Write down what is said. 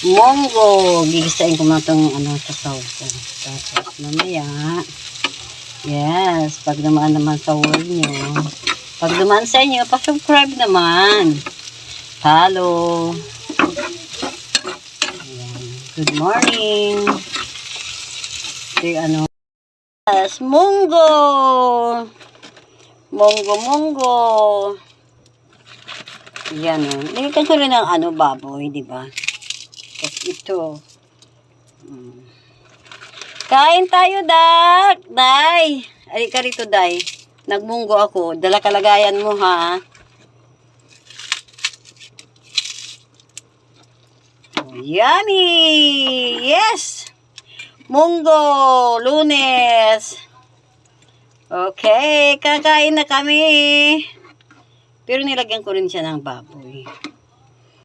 munggo. Gigisain ko na itong sasaw ko. Tapos mamaya, yes, pag dumaan naman sa wall nyo, pag dumaan sa inyo, pa-subscribe naman. Follow. Ayan. Good morning. Ito yes, munggo. Munggo. Yan o. Nilikan ko rin ng baboy, di ba? Tapos ito. Kain tayo, Dak. Day. Ay, ka rito, Day. Nagmunggo ako. Dala kalagayan mo, ha? Oh, yummy! Yes! Munggo! Lunes! Okay, kakain na kami. Pero nilagyan ko rin siya ng baboy.